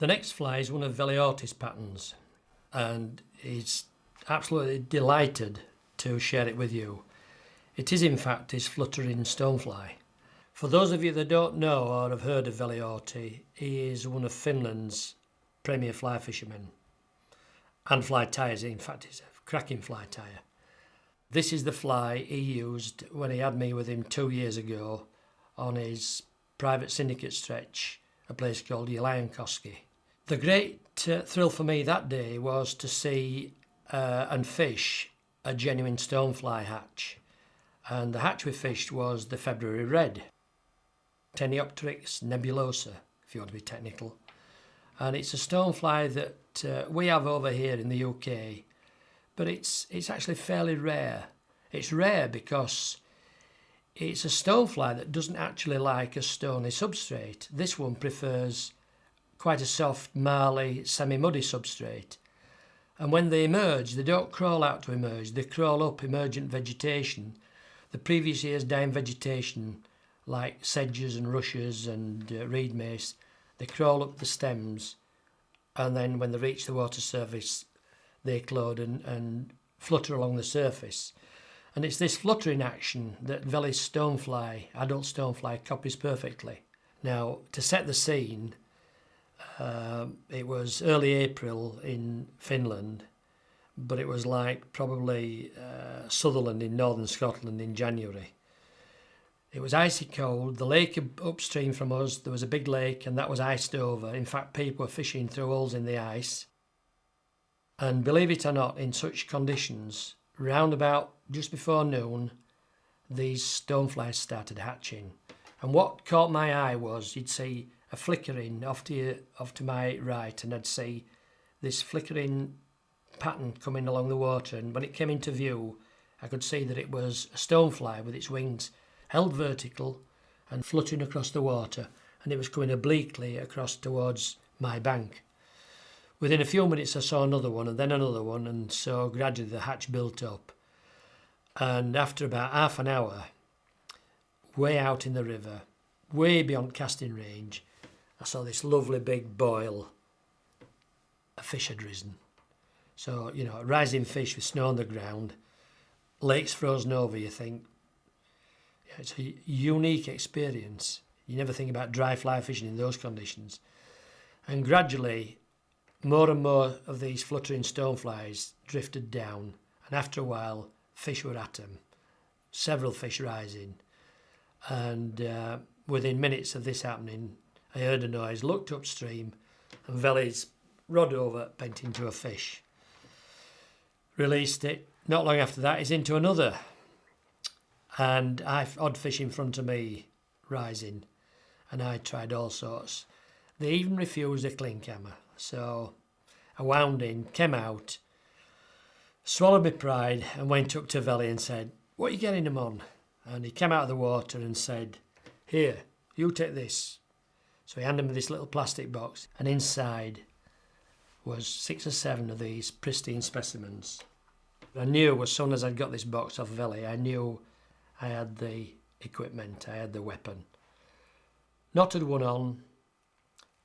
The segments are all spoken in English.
The next fly is one of Veli Autti patterns, and he's absolutely delighted to share it with you. It is in fact his fluttering stonefly. For those of you that don't know or have heard of Veli Autti, he is one of Finland's premier fly fishermen and fly tyers. In fact, he's a cracking fly tyer. This is the fly he used when he had me with him 2 years ago on his private syndicate stretch, a place called Koski. The great thrill for me that day was to see and fish a genuine stonefly hatch. And the hatch we fished was the February red, Teniopteryx nebulosa, if you want to be technical. And it's a stonefly that we have over here in the UK, but it's actually fairly rare. It's rare because it's a stonefly that doesn't actually like a stony substrate. This one prefers quite a soft, marly, semi-muddy substrate. And when they emerge, they don't crawl out to emerge, they crawl up emergent vegetation. The previous year's dying vegetation, like sedges and rushes and reed mace, they crawl up the stems, and then when they reach the water surface, they eclode and flutter along the surface. And it's this fluttering action that Veli's stonefly, adult stonefly, copies perfectly. Now, to set the scene, it was early April in Finland, but it was like probably Sutherland in northern Scotland in January. It was icy cold. The lake upstream from us, there was a big lake, and that was iced over. In fact, people were fishing through holes in the ice. And believe it or not, in such conditions, round about just before noon, these stoneflies started hatching. And what caught my eye was you'd see a flickering off to my right, and I'd see this flickering pattern coming along the water. And when it came into view, I could see that it was a stonefly with its wings held vertical and fluttering across the water, and it was coming obliquely across towards my bank. Within a few minutes I saw another one and then another one, and so gradually the hatch built up. And after about half an hour, way out in the river, way beyond casting range, I saw this lovely big boil. A fish had risen. So, you know, a rising fish with snow on the ground, lake's frozen over, you think. Yeah, it's a unique experience. You never think about dry fly fishing in those conditions. And gradually, more and more of these fluttering stoneflies drifted down, and after a while, fish were at them, several fish rising. And within minutes of this happening, I heard a noise, looked upstream, and Veli's rod over bent into a fish. Released it. Not long after that, he's into another. And I've odd fish in front of me rising, and I tried all sorts. They even refused a clink hammer. So I wound in, came out, swallowed my pride, and went up to Veli and said, "What are you getting them on?" And he came out of the water and said, "Here, you take this." So he handed me this little plastic box, and inside was 6 or 7 of these pristine specimens. I knew as soon as I'd got this box off Veli, I knew I had the equipment, I had the weapon. Knotted one on,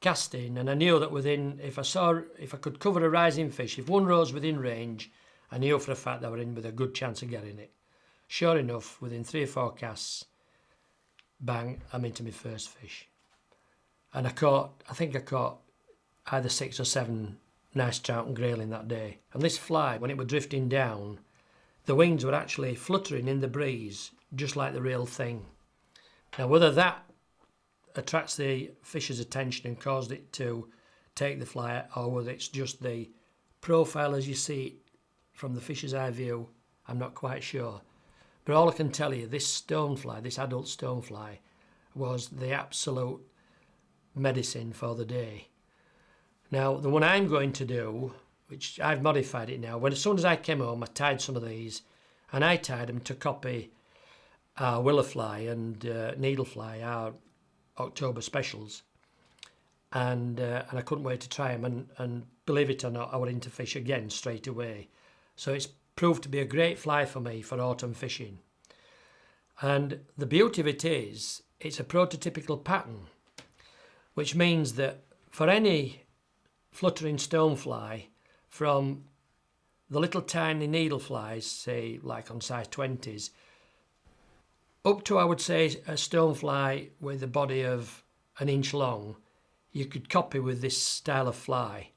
cast in, and I knew that if I could cover a rising fish, if one rose within range, I knew for a fact that I were in with a good chance of getting it. Sure enough, within 3 or 4 casts, bang, I'm into my first fish. And I think I caught either 6 or 7 nice trout and grayling that day. And this fly, when it were drifting down, the wings were actually fluttering in the breeze, just like the real thing. Now, whether that attracts the fish's attention and caused it to take the fly, or whether it's just the profile as you see it from the fish's eye view, I'm not quite sure. But all I can tell you, this stonefly, this adult stonefly, was the absolute medicine for the day. Now, the one I'm going to do, which I've modified it now, as soon as I came home, I tied some of these, and I tied them to copy our Willow Fly and Needle Fly, our October specials. And I couldn't wait to try them, and believe it or not, I were into fish again straight away. So it's proved to be a great fly for me for autumn fishing. And the beauty of it is, it's a prototypical pattern, which means that for any fluttering stonefly from the little tiny needle flies, say like on size 20s, up to, I would say, a stonefly with a body of an inch long, you could copy with this style of fly.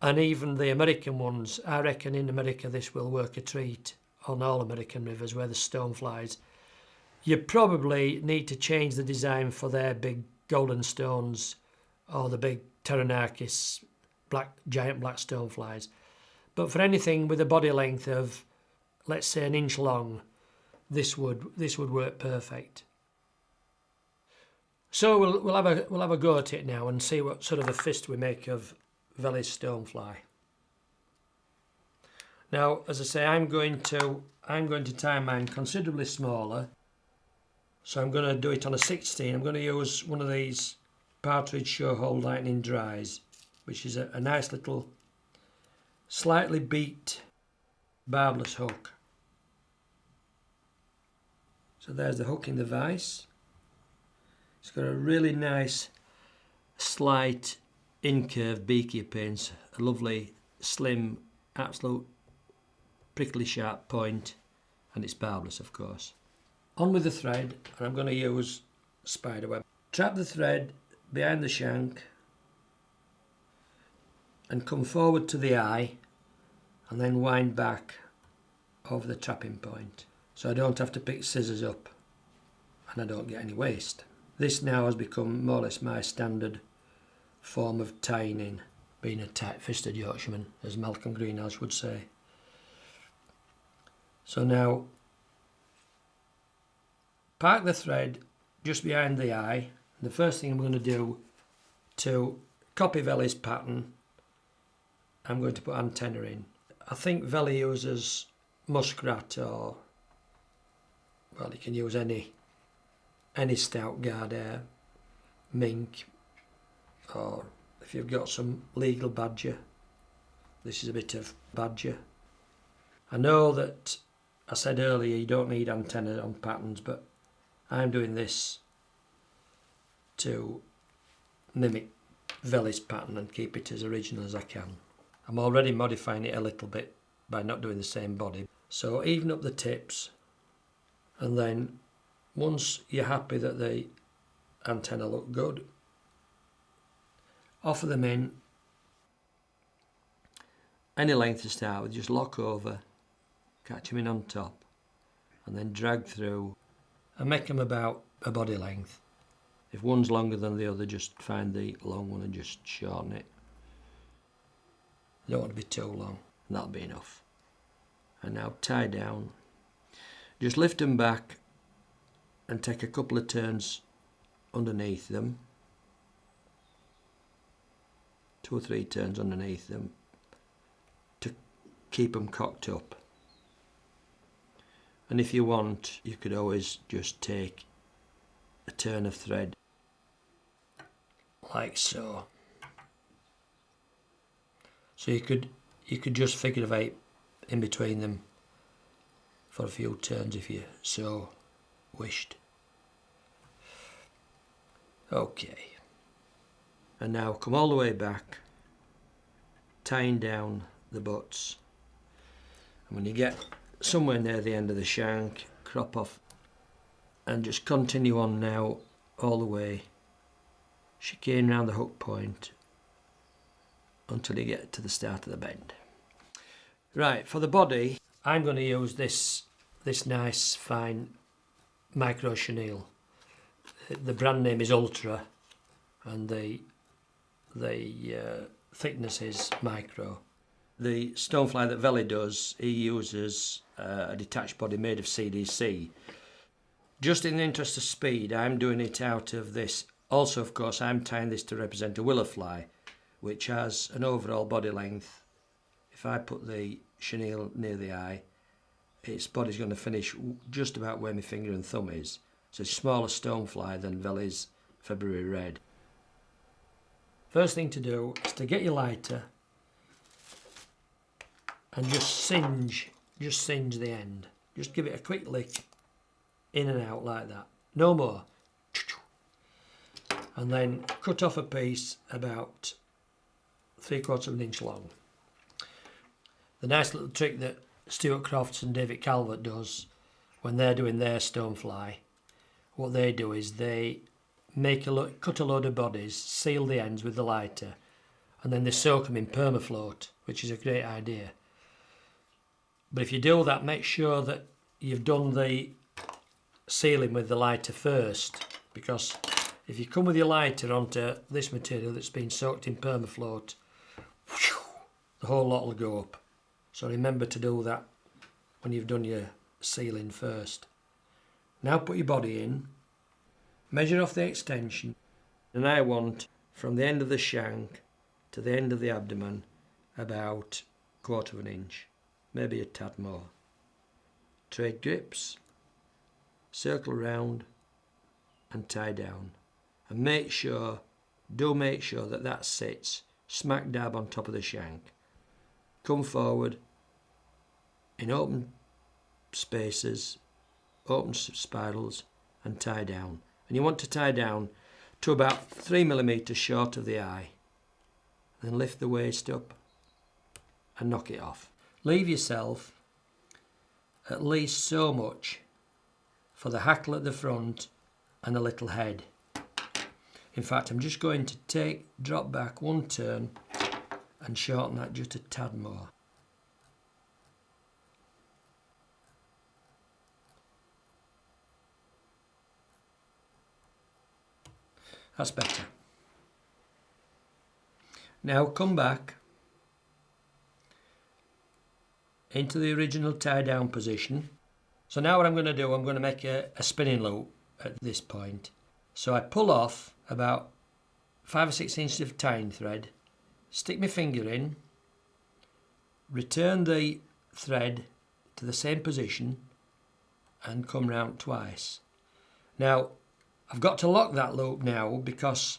And even the American ones, I reckon in America this will work a treat on all American rivers where there's stoneflies. You probably need to change the design for their big golden stones or the big Pteronarchis, giant black stoneflies. But for anything with a body length of, let's say, an inch long, this would work perfect. So we'll have a go at it now and see what sort of a fist we make of Veli's stonefly. Now, as I say, I'm going to tie mine considerably smaller. So I'm going to do it on a 16. I'm going to use one of these Partridge Show Hole Lightning Dries, which is a nice little slightly beaked barbless hook. So there's the hook in the vise. It's got a really nice slight incurved beaky appearance, a lovely slim, absolute prickly sharp point, and it's barbless, of course. On with the thread, and I'm going to use spider web. Trap the thread behind the shank and come forward to the eye and then wind back over the trapping point, so I don't have to pick scissors up and I don't get any waste. This now has become more or less my standard form of tying in, being a tight-fisted Yorkshireman, as Malcolm Greenhouse would say. So now, park the thread just behind the eye. The first thing I'm going to do to copy Veli's pattern, I'm going to put antenna in. I think Veli uses muskrat, or, well, you can use any stout guard hair, mink, or if you've got some legal badger. This is a bit of badger. I know that I said earlier you don't need antenna on patterns, but I'm doing this to mimic Veli's pattern and keep it as original as I can. I'm already modifying it a little bit by not doing the same body. So even up the tips, and then once you're happy that the antenna look good, offer them in any length to start with. Just lock over, catch them in on top, and then drag through and make them about a body length. If one's longer than the other, just find the long one and just shorten it. You don't want to be too long, and that'll be enough. And now tie down. Just lift them back and take a couple of turns underneath them. 2 or 3 turns underneath them to keep them cocked up. And if you want, you could always just take a turn of thread like so. So you could just figure of 8 in between them for a few turns if you so wished. Okay. And now come all the way back, tying down the butts. And when you get somewhere near the end of the shank, crop off and just continue on now all the way, chicane round the hook point until you get to the start of the bend. Right, for the body, I'm going to use this nice fine micro chenille. The brand name is Ultra, and the thickness is micro. The stonefly that Veli does, he uses a detached body made of CDC. Just in the interest of speed, I'm doing it out of this. Also, of course, I'm tying this to represent a Willow Fly, which has an overall body length. If I put the chenille near the eye, its body's going to finish just about where my finger and thumb is. It's a smaller stonefly than Veli's February Red. First thing to do is to get your lighter and just singe the end. Just give it a quick lick in and out like that. No more. And then cut off a piece about 3/4 of an inch long. The nice little trick that Stuart Crofts and David Calvert does when they're doing their stonefly, what they do is they cut a load of bodies, seal the ends with the lighter, and then they soak them in permafloat, which is a great idea. But if you do that, make sure that you've done the sealing with the lighter first, because if you come with your lighter onto this material that's been soaked in permafloat, the whole lot will go up. So remember to do that when you've done your sealing first. Now put your body in, measure off the extension, and I want from the end of the shank to the end of the abdomen about 1/4 of an inch, maybe a tad more. Trade grips, circle round and tie down, and make sure that that sits smack dab on top of the shank. Come forward in open spaces, open spirals, and tie down. And you want to tie down to about 3mm short of the eye. Then lift the waist up and knock it off. Leave yourself at least so much for the hackle at the front and a little head. In fact, I'm just going to drop back one turn and shorten that just a tad more. That's better. Now come back into the original tie down position. So now what I'm going to do, I'm going to make a spinning loop at this point. So I pull off about 5 or 6 inches of tying thread, stick my finger in, return the thread to the same position and come round twice. Now I've got to lock that loop now, because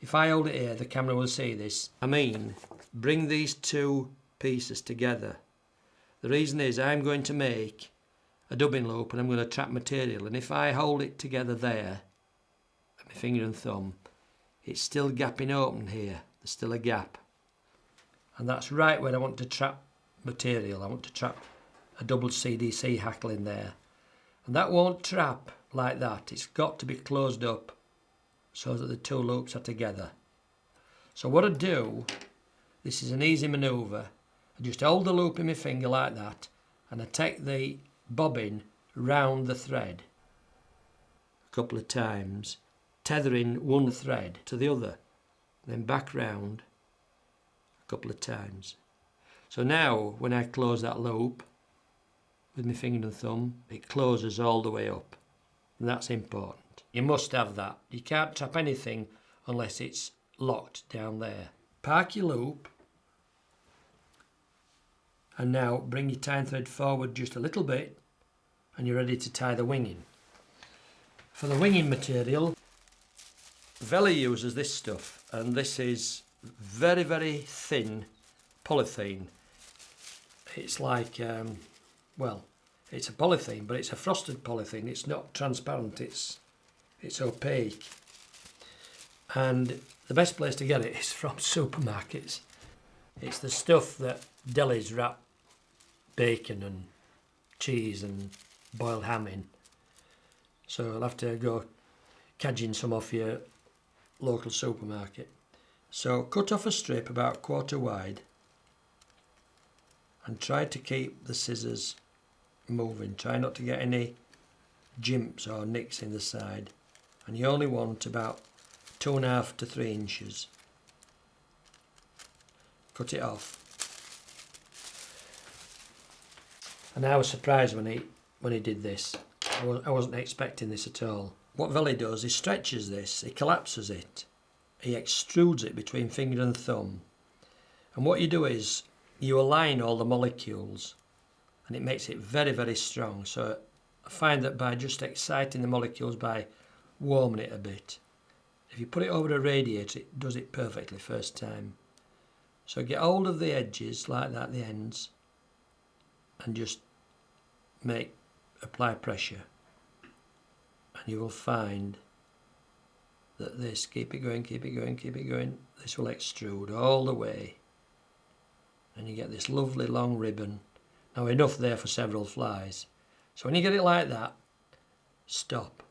if I hold it here the camera will see this. Bring these two pieces together. The reason is I'm going to make a dubbing loop and I'm going to trap material, and if I hold it together there, my finger and thumb, it's still gapping open here. There's still a gap. And that's right where I want to trap material. I want to trap a double CDC hackle in there. And that won't trap like that. It's got to be closed up so that the two loops are together. So what I do, this is an easy manoeuvre. I just hold the loop in my finger like that, and I take the bobbin round the thread a couple of times, tethering one thread to the other, then back round a couple of times. So now when I close that loop with my finger and thumb, it closes all the way up, and that's important. You must have that. You can't trap anything unless it's locked down there. Park your loop, and now bring your tying thread forward just a little bit, and you're ready to tie the winging. For the winging material, Veli uses this stuff, and this is very, very thin polythene. It's like, well, it's a polythene, but it's a frosted polythene. It's not transparent, it's opaque. And the best place to get it is from supermarkets. It's the stuff that delis wrap bacon and cheese and boiled ham in. So I'll have to go cadging some off your local supermarket. So cut off a strip about 1/4 wide and try to keep the scissors moving. Try not to get any jimps or nicks in the side, and you only want about 2.5 to 3 inches. Cut it off. And I was surprised when he did this. I wasn't expecting this at all. What Veli does, he stretches this, he collapses it, he extrudes it between finger and thumb. And what you do is you align all the molecules, and it makes it very, very strong. So I find that by just exciting the molecules by warming it a bit, if you put it over a radiator, it does it perfectly first time. So get hold of the edges like that, the ends, and just apply pressure, and you will find that this, keep it going, this will extrude all the way, and you get this lovely long ribbon. Now enough there for several flies. So when you get it like that, stop.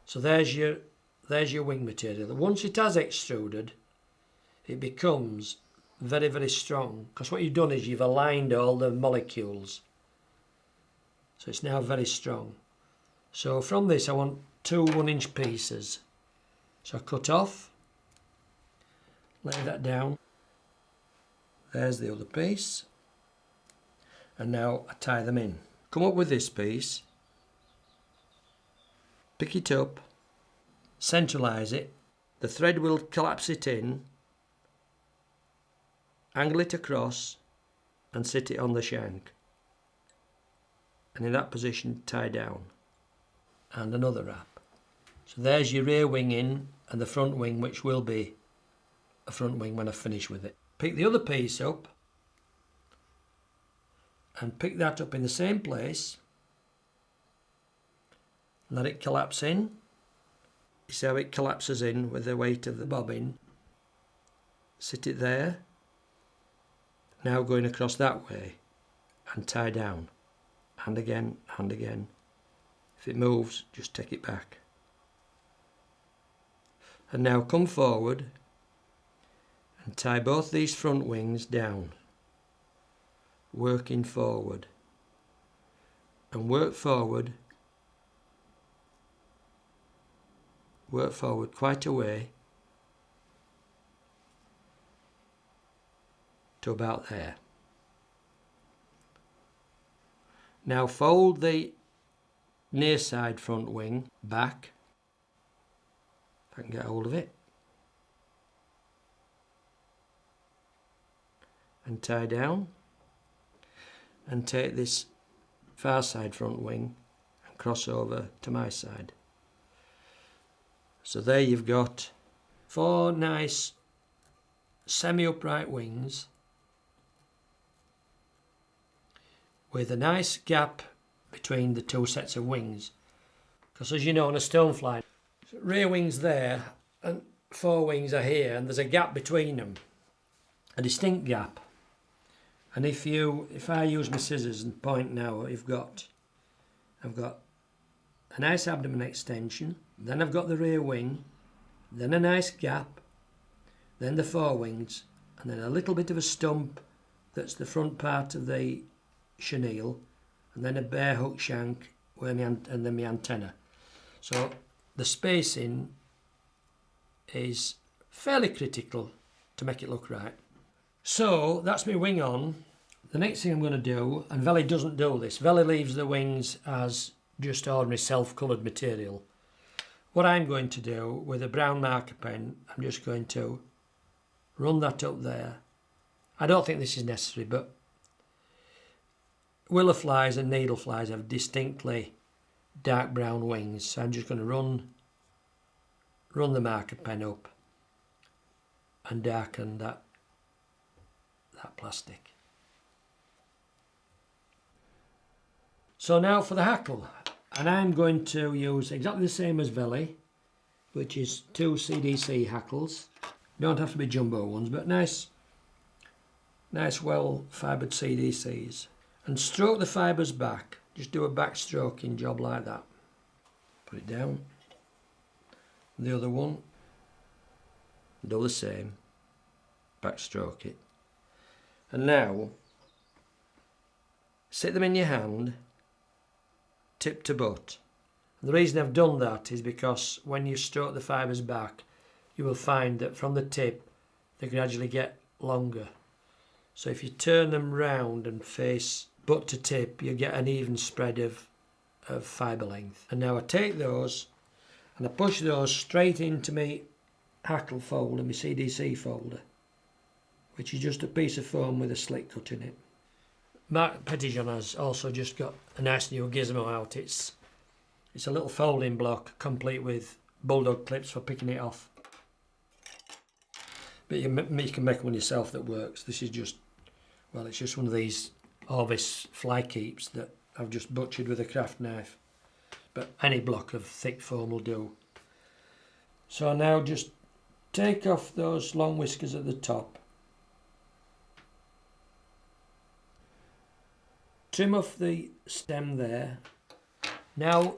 So there's your wing material. Once it has extruded, it becomes very, very strong, because what you've done is you've aligned all the molecules. So it's now very strong. So from this I want 2 1-inch pieces. So I cut off, lay that down. There's the other piece. And now I tie them in. Come up with this piece, pick it up, centralise it. The thread will collapse it in, angle it across and sit it on the shank. And in that position tie down. And another wrap. So there's your rear wing in, and the front wing, which will be a front wing when I finish with it. Pick the other piece up and pick that up in the same place. Let it collapse in. You see how it collapses in with the weight of the bobbin. Sit it there. Now going across that way and tie down. Hand again, hand again. If it moves, just take it back. And now come forward and tie both these front wings down, working forward, and work forward quite a way to about there. Now fold the near side front wing back, if I can get hold of it, and tie down, and take this far side front wing and cross over to my side. So there you've got 4 nice semi-upright wings with a nice gap between the 2 sets of wings, because as you know on a stonefly, rear wings there and 4 wings are here, and there's a gap between them, a distinct gap. And if I use my scissors and point now, I've got a nice abdomen extension, then I've got the rear wing, then a nice gap, then the 4 wings, and then a little bit of a stump that's the front part of the chenille, and then a bare hook shank and then my antenna. So the spacing is fairly critical to make it look right. So that's my wing on. The next thing I'm going to do, and Veli doesn't do this, Veli leaves the wings as just ordinary self-coloured material. What I'm going to do with a brown marker pen, I'm just going to run that up there. I don't think this is necessary, but willow flies and needle flies have distinctly dark brown wings, so I'm just going to run the marker pen up and darken that plastic. So now for the hackle, and I'm going to use exactly the same as Veli, which is 2 CDC hackles. Don't have to be jumbo ones, but nice well fibred CDCs. And stroke the fibres back. Just do a back stroking job like that. Put it down. The other one, do the same. Back stroke it. And now, sit them in your hand, tip to butt. And the reason I've done that is because when you stroke the fibres back, you will find that from the tip, they gradually get longer. So if you turn them round and face butt to tip, you get an even spread of fibre length. And now I take those and I push those straight into my hackle folder, my CDC folder, which is just a piece of foam with a slit cut in it. Mark Petitjean has also just got a nice new gizmo out. It's a little folding block complete with bulldog clips for picking it off. But you can make one yourself that works. This is just, well, it's just one of these Orvis fly keeps that I've just butchered with a craft knife. But any block of thick foam will do. So now just take off those long whiskers at the top. Trim off the stem there. Now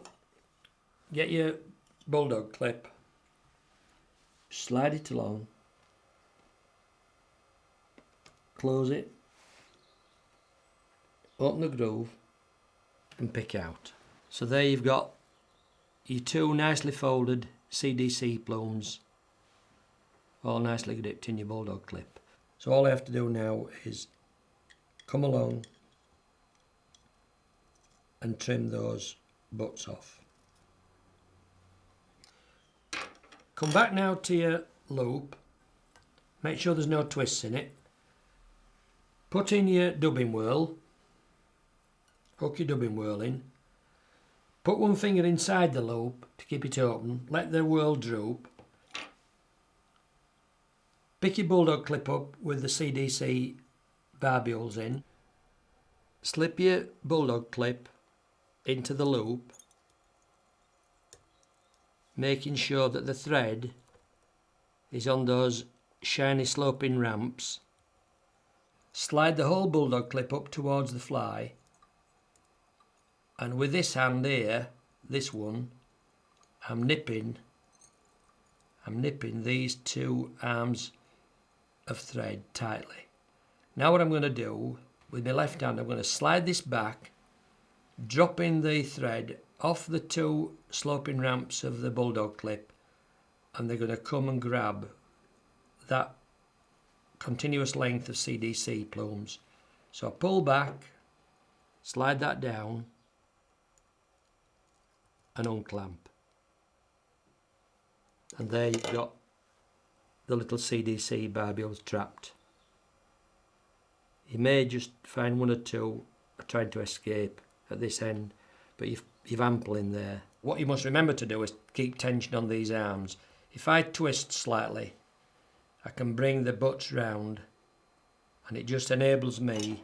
get your bulldog clip, slide it along, close it, open the groove and pick out. So there you've got your two nicely folded CDC plumes, all nicely dipped in your bulldog clip. So all I have to do now is come along and trim those butts off. Come back now to your loop, make sure there's no twists in it, put in your dubbing whirl, hook your dubbing whirl in, put one finger inside the loop to keep it open, let the whirl droop, pick your bulldog clip up with the CDC barbules in, slip your bulldog clip into the loop, making sure that the thread is on those shiny sloping ramps. Slide the whole bulldog clip up towards the fly, and with this hand here, this one, I'm nipping these two arms of thread tightly. Now what I'm going to do with my left hand, I'm going to slide this back, dropping the thread off the two sloping ramps of the bulldog clip, and they're going to come and grab that continuous length of CDC plumes. So I pull back, slide that down and unclamp, and there you've got the little CDC barbules trapped. You may just find one or two trying to escape at this end, but you've ample in there. What you must remember to do is keep tension on these arms. If I twist slightly, I can bring the butts round, and it just enables me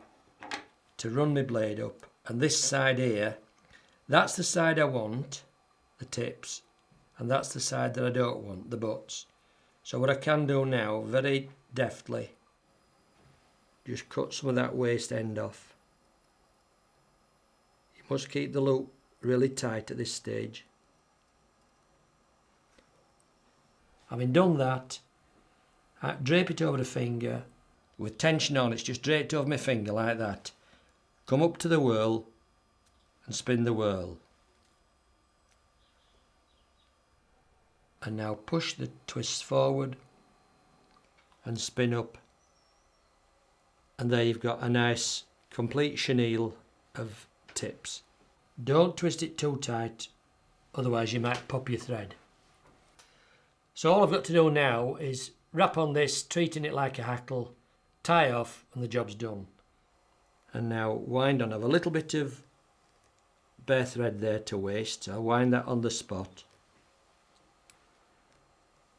to run my blade up. And this side here, that's the side I want, the tips, and that's the side that I don't want, the butts. So what I can do now, very deftly, just cut some of that waste end off. You must keep the loop really tight at this stage. Having done that, I drape it over the finger with tension on. It's just draped over my finger like that. Come up to the whirl and spin the whirl. And now push the twists forward and spin up. And there you've got a nice complete chenille of tips. Don't twist it too tight, otherwise you might pop your thread. So all I've got to do now is wrap on this, treating it like a hackle, tie off, and the job's done. And now wind on. I have a little bit of bare thread there to waste, so I'll wind that on the spot.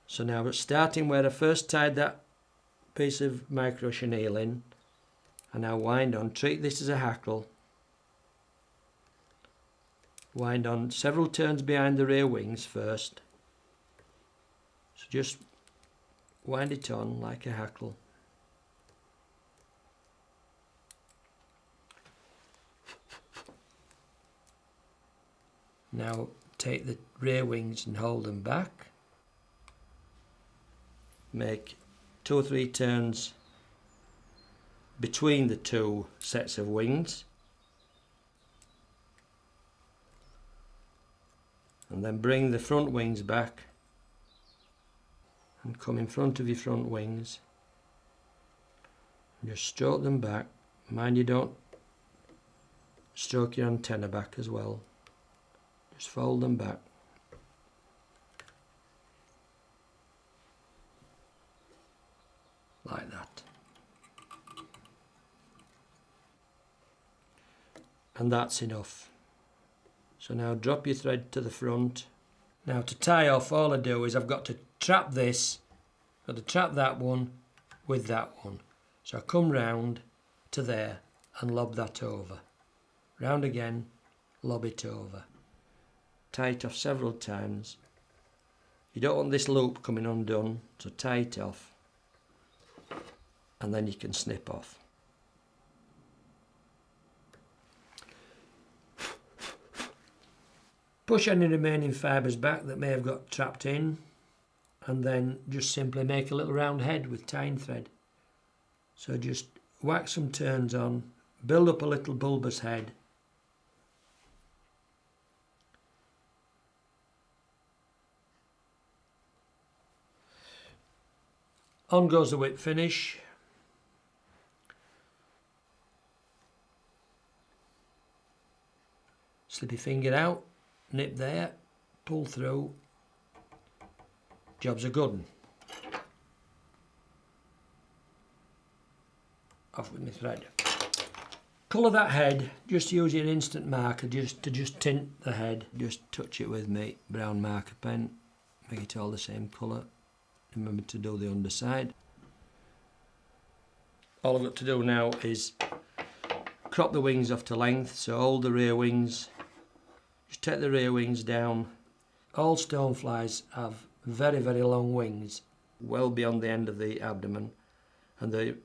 So now starting where I first tied that piece of micro chenille in, and now wind on, treat this as a hackle. Wind on several turns behind the rear wings first. So just wind it on like a hackle. Now take the rear wings and hold them back. Make 2 or 3 turns between the two sets of wings. And then bring the front wings back and come in front of your front wings. And just stroke them back. Mind you don't stroke your antenna back as well. Just fold them back. Like that. And that's enough. So now drop your thread to the front. Now to tie off, all I do is I've got to trap this, got to trap that one with that one. So I come round to there and lob that over. Round again, lob it over. Tie it off several times. You don't want this loop coming undone, so tie it off and then you can snip off. Push any remaining fibres back that may have got trapped in, and then just simply make a little round head with tying thread. So just whack some turns on, build up a little bulbous head. On goes the whip finish. Slip your finger out, nip there, pull through. Job's a good one. Off with my thread. Colour that head, just use your instant marker to just tint the head. Just touch it with my brown marker pen, make it all the same colour. Remember to do the underside. All I've got to do now is crop the wings off to length, so hold the rear wings, just take the rear wings down. All stoneflies have very, very long wings, well beyond the end of the abdomen, and the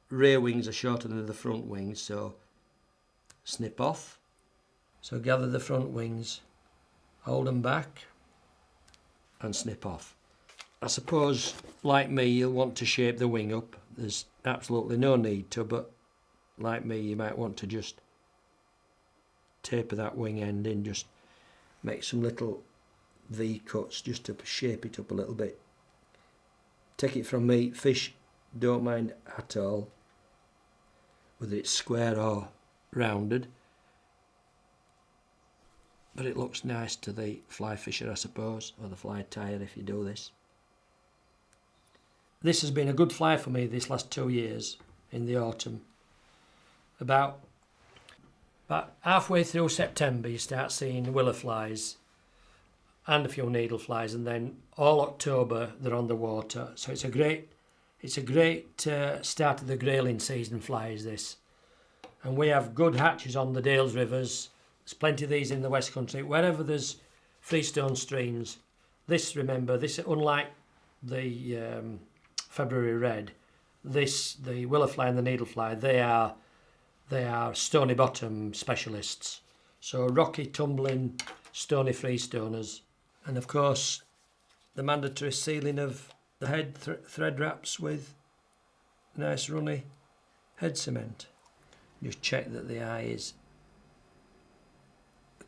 rear wings are shorter than the front wings, so snip off. So gather the front wings, hold them back and snip off. I suppose, like me, you'll want to shape the wing up. There's absolutely no need to, but like me, you might want to just taper that wing end in, just make some little V cuts just to shape it up a little bit. Take it from me, fish don't mind at all whether it's square or rounded, but it looks nice to the fly fisher, I suppose, or the fly tyer if you do this. This has been a good fly for me this last 2 years in the autumn. About halfway through September you start seeing willow flies and a few needle flies, and then all October they're on the water. So it's a great start of the grayling season fly is this. And we have good hatches on the Dales rivers. There's plenty of these in the West Country. Wherever there's freestone streams, this, remember, this, unlike the February red, the willow fly and the needle fly, they are stony bottom specialists. So rocky, tumbling, stony freestoners. And of course, the mandatory sealing of the head thread wraps with nice runny head cement. Just check that the eye is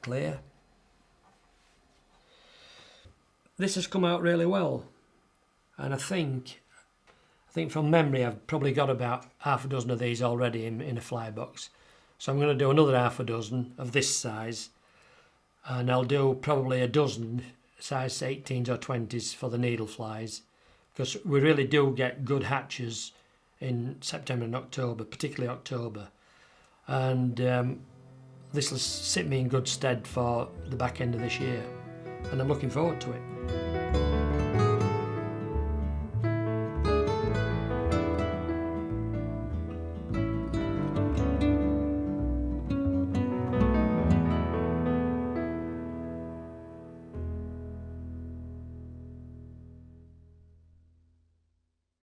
clear. This has come out really well, and I think from memory I've probably got about half a dozen of these already in a fly box. So I'm going to do another half a dozen of this size, and I'll do probably a dozen size 18s or 20s for the needle flies, because we really do get good hatches in September and October, particularly October. And this will sit me in good stead for the back end of this year, and I'm looking forward to it.